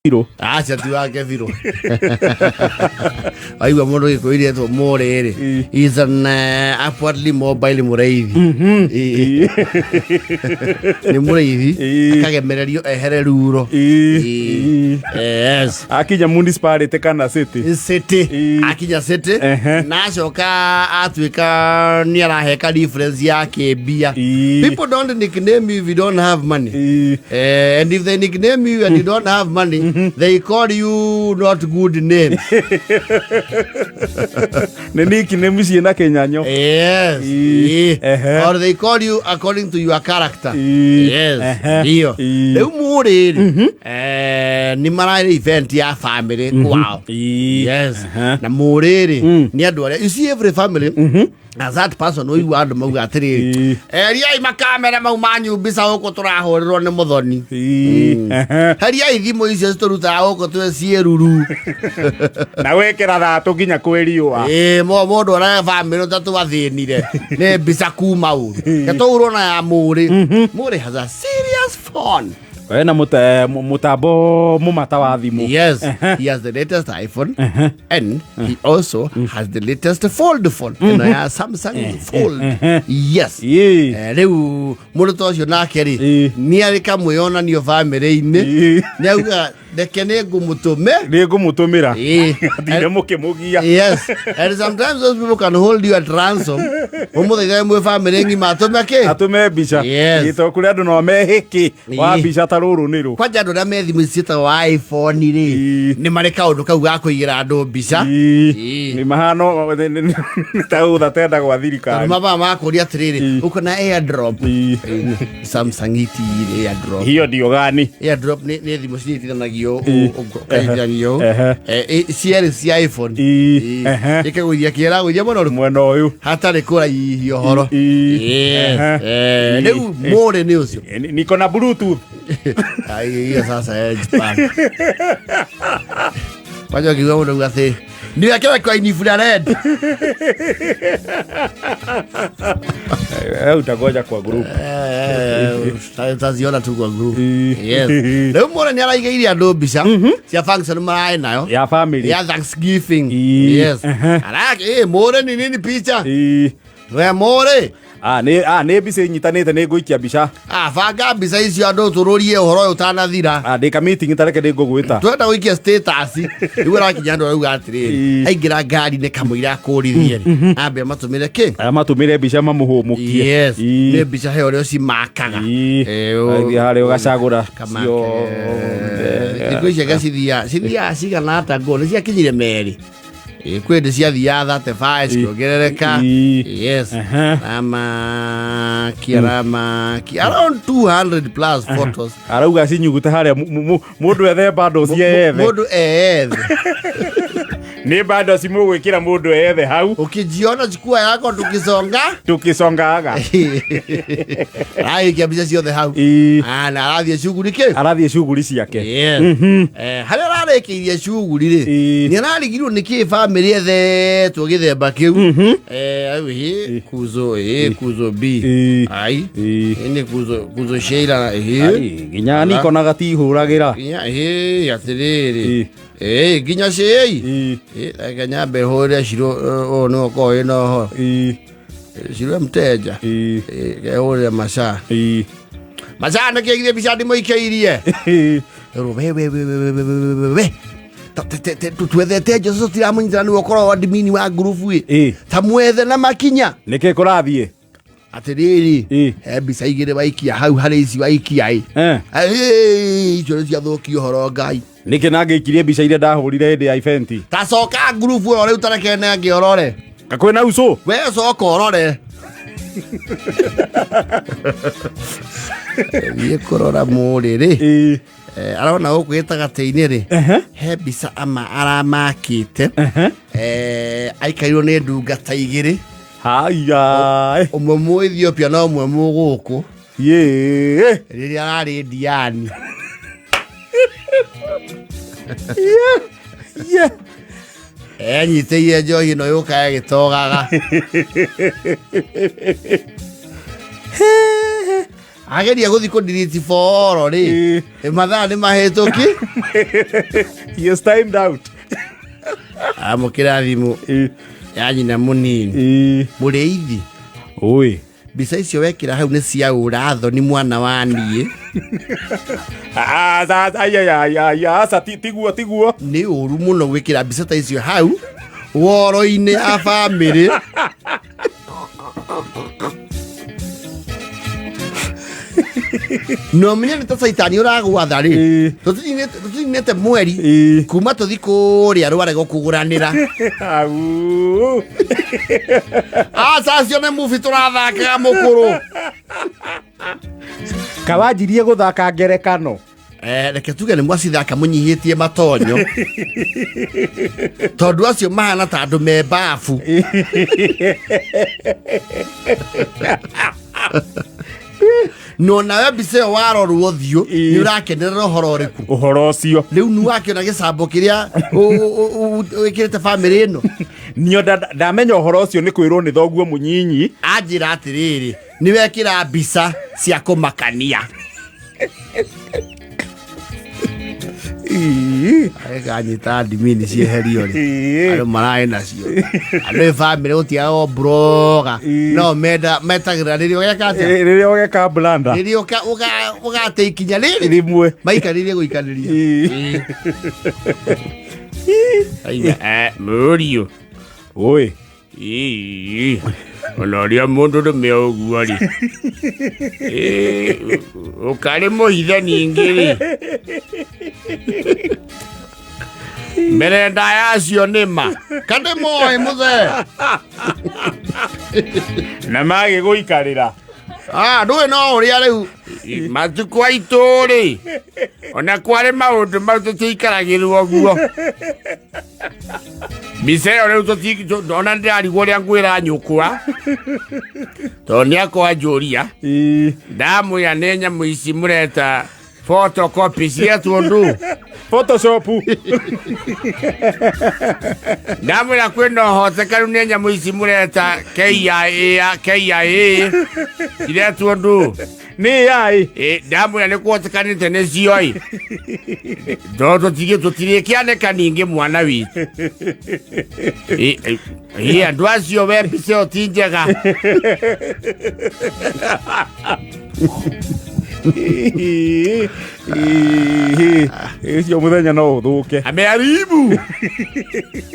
Viro. Acha tu wake Viro. Aiwa mundu gikuire to more ri. Is an upwardly mobile muraithi. Ni muraithi akagemererio ehere ruro. Yes. Akinya municipality kana city. City. Akinya city. Na coka atwika ni araheka difference yake bia. People don't nickname you if you don't have money. And if they nickname you and you don't have money, they call you not good name. Nickname is na Kenyanyo. Yes. Or they call you according to your character. Yes. Dio. Leu muri. Ni mara event ya family. Wow. Yes. Na muri ni andu aria. You see every family. As that person who you are mau atiri. Ria ima camera mau manyu bisa oko turahorerwo ni muthoni. Haria ithimo icio turuta oko twe cieruru. Na wekera thatu nginya kweriwa. Mundu ara family tatu wathinire. Ni bisa kuma uru. Yaturo na ya muri. Muri has a serious phone. Na mutambo mumata wa thimu. Yes, he has the latest iPhone and he also has the latest fold phone. Samsung Fold. Yes. Reu mundu tocio nake ri ni ari kamuyona ni family ini. Ni auga dekene ngumutumira. Ndire mukimugia. Yes. And sometimes those people can hold you at ransom. Umuthiga mwe family ngima atume bicha. Gito kuri andu no mehiki wa bicha taruru niru. Kwaja andu na methimu ciita wa iPhone ri ni mareka undu kau ga kuigira andu bicha. Ni mahano tauda tenda gwa thirikari. Mama makuria atiriri uko na airdrop. Samsung iti airdrop. Hiyo ndio gani? Airdrop ni thimu ciitithanagio kaiganyio. Ciari cia iPhone. Ikaguria kiera guria mono mwena uyu. Hatari kura ihio horo. Reu more ni ucio. Niko na Bluetooth. Ai sasa Japan. Wajo kiwa mundu gase. Ni akira kwa inifura red. Utagoja kwa group. Taziona tu kwa group. Yes. Leo mwana ni araigeire andu bica cia function marai nayo. Ya family. Ya Thanksgiving. Yes. Arake more ni nini picha? We more. Ne bica inyitanite ne guikia bica. Banga bica icio andu tururie uhoro utanathira. Ndika meeting tareke ne ngugwita. Twenda guikia status. Iwe rakinya andu rauga atiri. Aingira ngari ne kamuira kurithie. Ambe matumire ki? Matumire bica mamuhumukie. Yes. Ne bica he orio cimakaga. Hari ugacagura. Cio. Ikuicia gacithia cigana ata ngo ni ciakinyire meri. Kwende cia thia 35 kuongerereka. Yes. Kirama around 200 plus photos. Arauga cinyuguta haria mundu ethe bando cie ethe. Mundu ethe. Ni bando simu gwikira mundu ethe hau. Ukijiona chukua yako tukisongaga. Ai kiabisa ciothe hau. Na arathie shughuli ciake. Yes. Haria ararekirie shughuli ri. Ni ararigirwo niki family ethe tugithemba kiu. Kuzo B. Ai. Ni kuzo Sheila. Ginya niko na gatihuragira. Atiriri. Ginya sei. Kenya behore shiro no ko ino. Shiro mteja. Ore masha. Masha na kigire bishadi mo ikeirie. We. Twethete Jesu tiramunyira ni okoro admin wa group wi. Tamwethe na makinya. Nike kurathie. Atiriri. Bica igire waikia hau hari ici waikia ai. Icio cia thukio horo ngai. Nike na ngikirie bica ire ndahurire ndi ya event. Tacoka group ro riu tareke na ngiorore. Kakwena uso. We coka orore. Ye korora muriri. Arona ukwita gateini ri. He bica ama aramakite. Aikairwo ni ndungata igiri. Haya. Umwe mu Ethiopia na umwe mu guku. Riri arari Diani. Nyiteirie njohi no yuka gitogaga. Ageria guthi ko delete foro ri. Mathaa ni mahetoki. He is timed out. Amukira thimu. Ya nyina munini. Mureithi. Oi. Mbica icio wekira hau nĩ cia ũratho ni mwana wa niĩ. Asa tiguo. Nĩ ũru mũno gwĩkĩra mbica ta icio hau woro-inĩ ya bamĩrĩ. No menye nĩ ta caitani ũragwatha rĩ. Tũtinĩte mweri kuma tũthi kũrĩa Rwarego kũgũranĩra. Aca acio nĩ movie tũrathakaga mũkũrũ. Kawanjirie gũthaka ngerekano. Reke tuge nĩ mwacithaka mũnyihĩtie matonyo. Tondũ acio mahana ta andũ me bafu. No nawe mbica ĩyo warorwo ũthiũ nĩ ũrakenerera ũhoro ũrĩkũ? Ũhoro ũcio. Rĩu nĩ wakĩona gĩcambo kĩrĩa wĩkĩrĩte bamĩrĩ ĩno. Nio ndamenya ũhoro ũcio nĩ kwĩrwo nĩ thoguo mũnyinyi. Anjĩra atĩrĩrĩ, nĩ wekĩra mbica cia kũmakania. Aganyita ndimini cieherio rĩ. Andũ maraĩ nacio. Andũ bamĩrĩ gũtiaga o broga. No metagĩrĩra rĩrĩa ũgeka atĩa? Rĩrĩa ũgeka blanda. Rĩrĩa ũgate ikinya rĩrĩ. Rimwe. Maikarĩrie gũikanĩria. Mũriũ. Oi. Ona ũrĩa mũndũ rũme ũguo rĩ. Ũkarĩ mũhithe ningĩ rĩ. Merenda yacio nĩma. Kandĩ moĩ mũthee. Na magĩgũikarĩra. Ndũĩ no ũrĩa rĩu matukũ aitũ rĩ. Ona kwarĩ maũndũ mau tũtiikaragĩrwo ũguo. Mbica ĩyo rĩu ona ndĩrarigwo ũrĩa ngwĩra nyũkwa. Tondũ nĩakwanjũria. Ndamwĩra nĩ nyamũ ici mũreta photocopy cietwo ndũ. Photoshop. Ndamwĩra kwĩna ũhotekanu nĩ nyamũ ici mũreta KIA ciretwo ndũ. Nĩ AI. Ndamwĩra nĩ kũhotekanĩte nĩcio ĩ. Tondũ tũtirĩkĩanĩka ningĩ mwana witũ. Andũ acio we mbica ĩyo ti njega. Icio muthenya no uthuke. Ameharibu.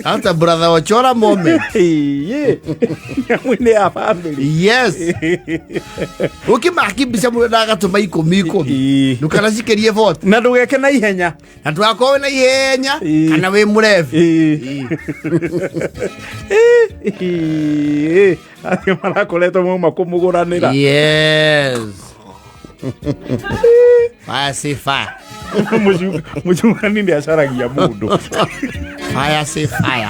Hata brother Ochora moment. Mwene ya family. Yes. Ukimaki mbica mũndũ agatũma 10. Ndũkana cikerie vote. Na ndũgeke na ihenya. Na ndũgakorwo na ihenya kana wĩ mũrebi. Arĩa marakoretwo mauma kũmũgũranĩra. Yes. Fire say fire. Mũcungani nĩ acaragia mũndũ. Fire say fire.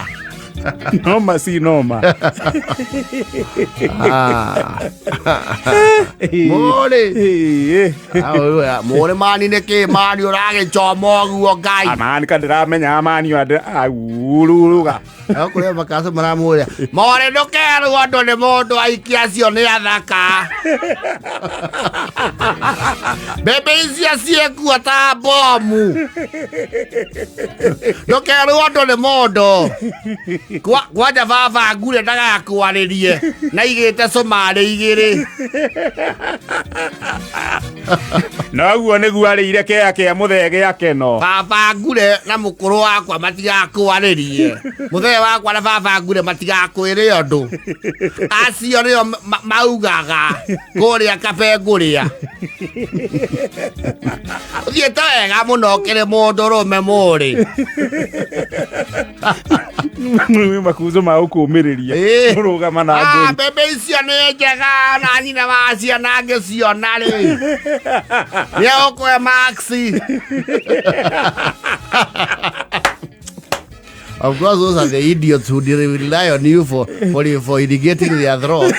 Noma si noma. More mani nĩkĩ mani ũragĩchoma ũguo Ngai. Amani kandiramenya mani ururuga. Kũrĩa makaca maramũrĩa. More ndũkerwo andũ nĩ mũndũ aikia acio nĩ athaka. Bebe icio ciĩkuo ta bomu. Ndũkerwo andũ nĩ mũndũ. Kwanja baba ngure ndagakwarĩrie na igĩte Somali igĩrĩ. Noguo nĩguo arĩire kĩa kĩa mũthege akeno. Baba ngure na mũkũrũ wakwa matigakwarĩrie. Mũthee wakwa na baba ngure matigakwĩrĩ ũndũ. Acio nĩo maugaga kũrĩa kabe ngũrĩa. Ũthiĩte wega mũno kĩrĩ mũndũ rũme mũrĩ. Makuzo ma ũkũmĩrĩria. Mũrũgama na ngũri. Bebe icio nĩ njega na nyina wacio na ngĩciona rĩ. Nĩ ũkũhe maxi. Of course, those are the idiots who rely on you for irrigating their throat.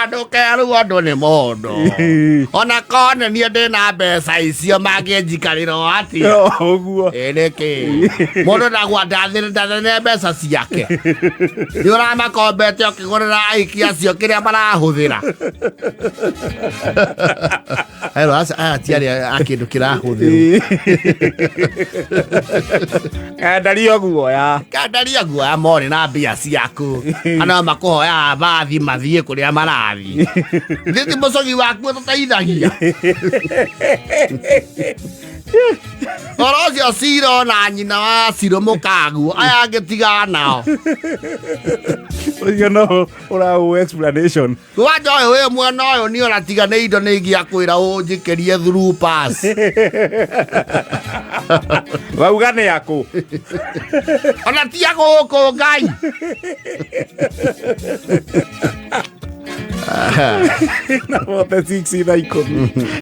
Ndũke rĩu andũ nĩ mũndũ ona konania ndĩna mbeca icio mangĩnjikarĩra atĩa ũguo nĩkĩ mũndũ ndathire mbeca ciake nĩ ũramakombete ũkĩgũrĩra aiki acio kĩrĩa marahũthĩra aya tiarĩ akĩndũ kĩrahũthĩrwo kandaria guoya morĩ na mbia ciaku ana makũhoya bathi mathiĩ kũrĩa marathiĩ thithi mũcogi waku ũtũteithagia oro ũcio Ciro na nyina wa Ciro mũkaguo aya angĩtigana nao no ũraũ explanation wanja ũyũ wĩ mwena ũyũ nĩ ona tiga nĩ indo nĩ ingĩakwĩra ũnjĩkĩrie through pass wauga nĩ yakũ ona tia gũkũ Ngai na wote 6 na 10